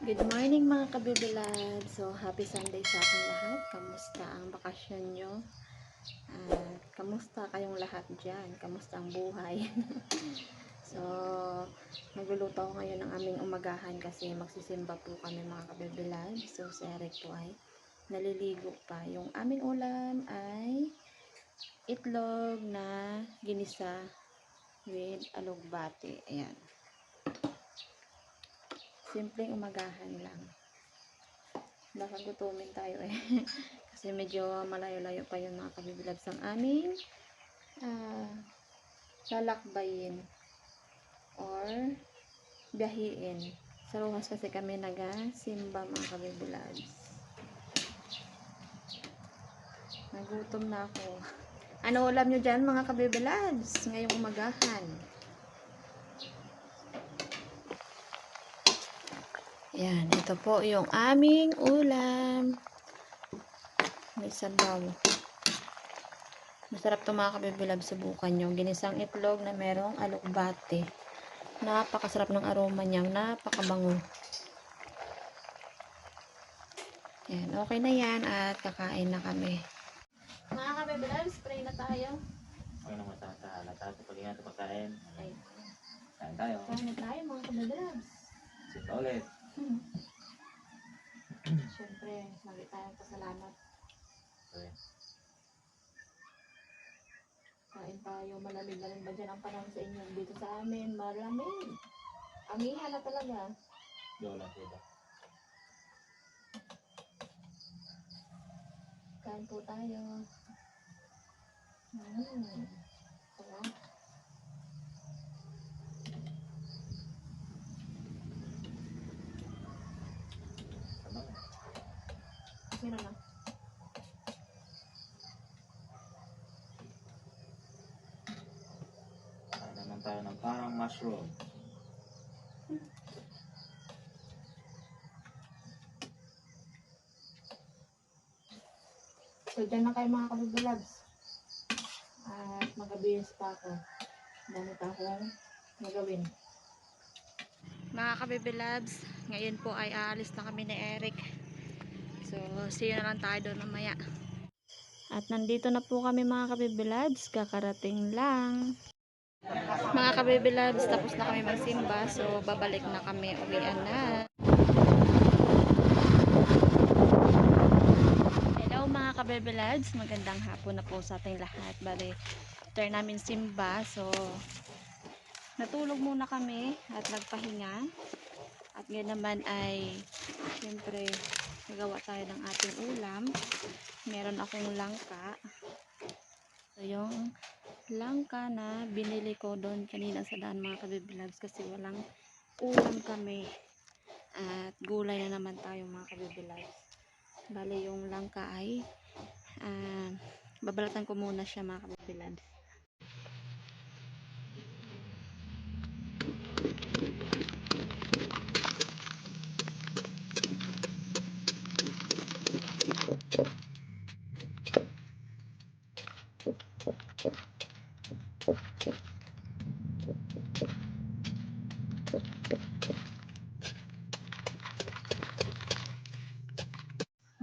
Good morning mga kabibilad. So, happy Sunday sa ating lahat. Kamusta ang bakasyon nyo? Kamusta kayong lahat dyan? Kamusta ang buhay? So, magluluto ako ngayon ng aming umagahan kasi magsisimba po kami mga kabibilad. So, si Eric po ay naliligo pa. Yung aming ulam ay itlog na ginisa with alugbati. Ayan. Simpleng umagahan lang. Baka gutumin tayo eh. Kasi medyo malayo-layo pa yung mga kabibilabs ang aming lalakbayin or biyahiin. Sa Rojas kasi kami nag-simba mga kabibilabs. Nagutom na ako. Ano ulam nyo dyan mga kabibilabs? Ngayong umagahan. Yan, ito po yung aming ulam. May sabaw. Masarap ito mga kabibilab, subukan nyo. Ginisang itlog na merong alukbate. Napakasarap ng aroma niya. Napakabango. Yan, okay na yan at kakain na kami. Mga kabibilab, spray na tayo. Okay naman sa lahat sa pag-ingat sa pagkain. Ay, Kain tayo. kain na tayo mga kabibilab. Sita ulit. Siyempre, lagi tayong pasalamat. Okay. Kain tayo, malamig na rin ba dyan ang panahon sa inyo? Dito sa amin, malamig. Amihan na talaga. Doon lang sila. Kain po tayo. Sarap. Tama na. Meron na. Kain naman tayo ng parang mushroom. So, dyan na kayo mga kabibilabs. At mag-abiyos pa ako. Dami pa akong magawin. Mga kabibilabs, ngayon po ay aalis na kami ni Eric. So, see you na lang tayo doon mamaya. At nandito na po kami mga kabibilabs. Kakarating lang. Mga kabibilabs, tapos na kami magsimba. So, babalik na kami. Uwian na. Hello mga kabibilabs. Magandang hapon na po sa ating lahat. Bale, after namin simba. So, natulog muna kami at nagpahinga. At ngayon naman ay siyempre nagawa tayo ng ating ulam. Meron akong langka. So, yung langka na binili ko doon kanina sa daan mga kabibilabs kasi walang ulam kami. At gulay na naman tayo mga kabibilabs. Bale yung langka ay babalatan ko muna siya mga kabibilabs.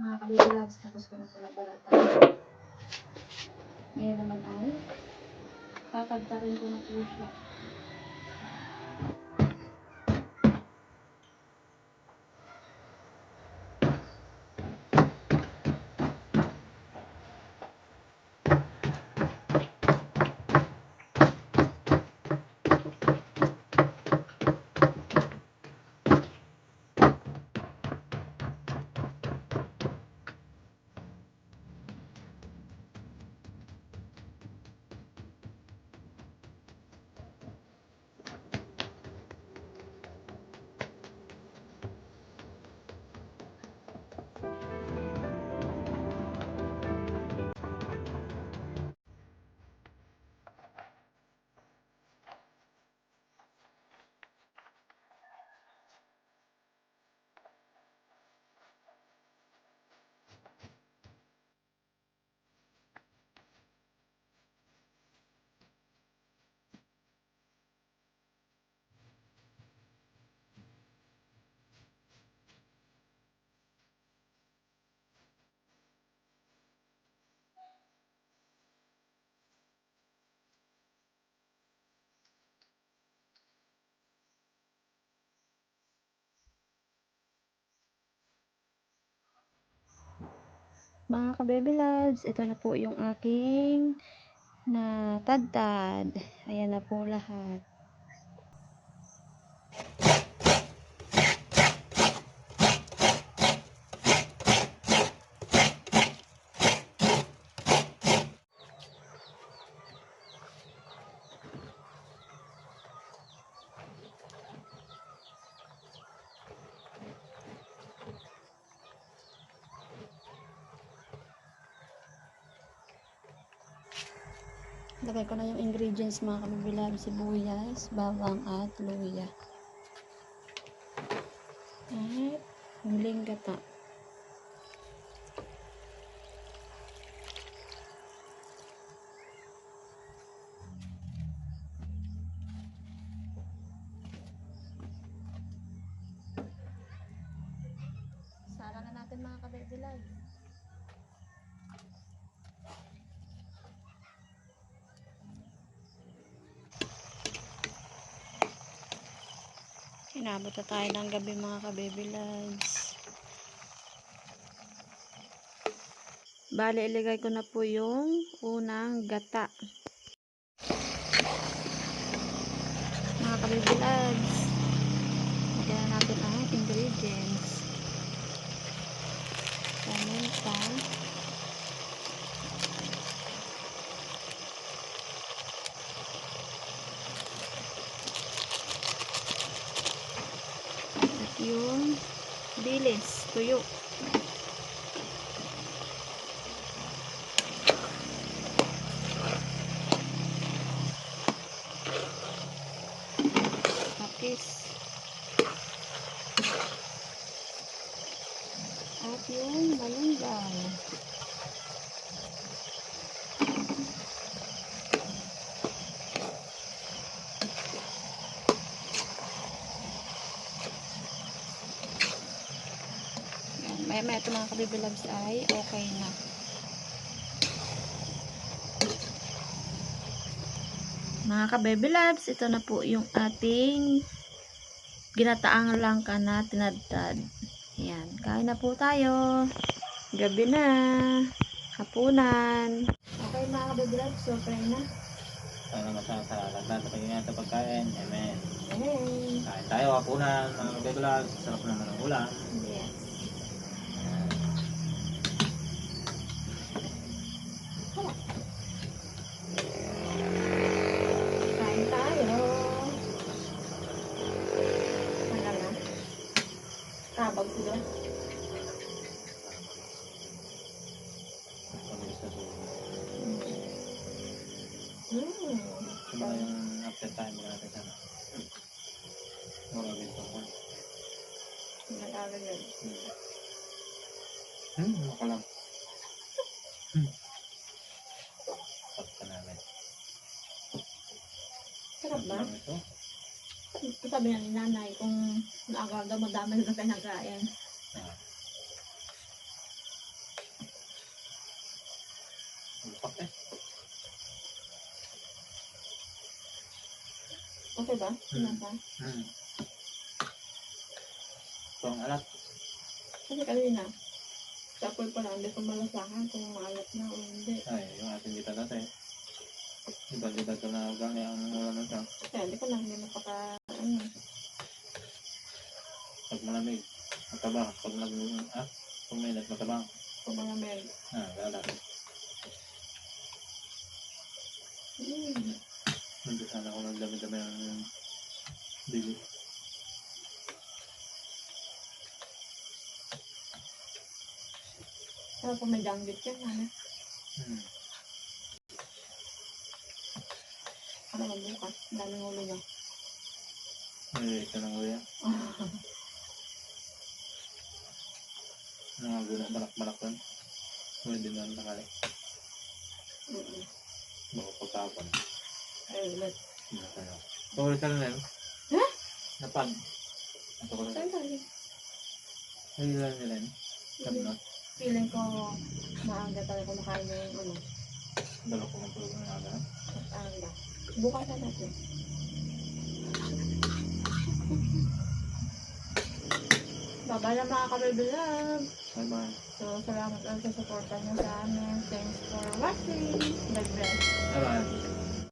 Mga kabibilabs, tapos ko na pala balatan. Ngayon naman ay kakagtarin ko na po siya. Mga ka-baby loves, ito na po yung aking natadtad. Ayan na po lahat. Lagay ko na yung ingredients mga ka-baby loves, sibuyas, bawang at luya. At huling gata. Sara na natin mga ka-baby loves. Inabot na tayo ng gabi mga ka-baby loves. Bale, iligay ko na po yung unang gata. Mga ka-baby loves, lagyan na natin ang ingredients. Paminta, at yung dilis, tuyo. Tapis. At yung malunggay. Maya ito mga ka-baby loves ay okay na. Mga ka-baby loves, ito na po yung ating ginataang langka na tinadtad. Ayan, kain na po tayo. Gabi na. Hapunan. Okay mga ka-baby loves, so try na. Sana masasarap natin pag ingatan pagkain. Amen. Hey. Kain tayo, hapunan, mga kabebelag. Sarap naman ang ulam. Yes. Kain tayo. Wala na. Tabag sila. Pabilis na tulog. Sino yung after time mo natin sana? Wala ginto ko. Nag-aaral yun. Makalam. Pagka namin. Sarap ba? Lang ito. Sabi nga ni nanay, kung naagal daw madami na pinagkain. Ah. Lupak eh. Okay ba? Sinasa? Ito ang alat. Kasi kanina, tapos pa lang, hindi ko malasahan kung maalat na o hindi. Ay, yung ating dita dati. Iba-iba ito na ugali ang ulam na siya. Kaya hindi ko lang, hindi mapaka, ano. Pag malamig, matabang. Pag pag mainit, matabang. Kung mga may, Lalat. Hindi sana ako nagdami-dami ng dili. Pero kung may danggit yan, ano? Ano ba bukas? Daming ulo ba? Ay, ito nang uya. Mga gulong balak-balak doon. Hindi na nakali. Baka pagkapon. Ay, ulit. Pawala ka na yun. Ha? Napag. Ito ko Saan lang. tayo? Ay, lang nila yun. Sabnot. Feeling ko, maaga talaga kumakain na yung ano. Dalo ko ng tulog ng aga. Mas aga. Bukas na natin. Baba na mga ka-baby love. Bye-bye. So, Salamat ulit sa support niyo sa amin. Thanks for watching. God bless. Bye-bye.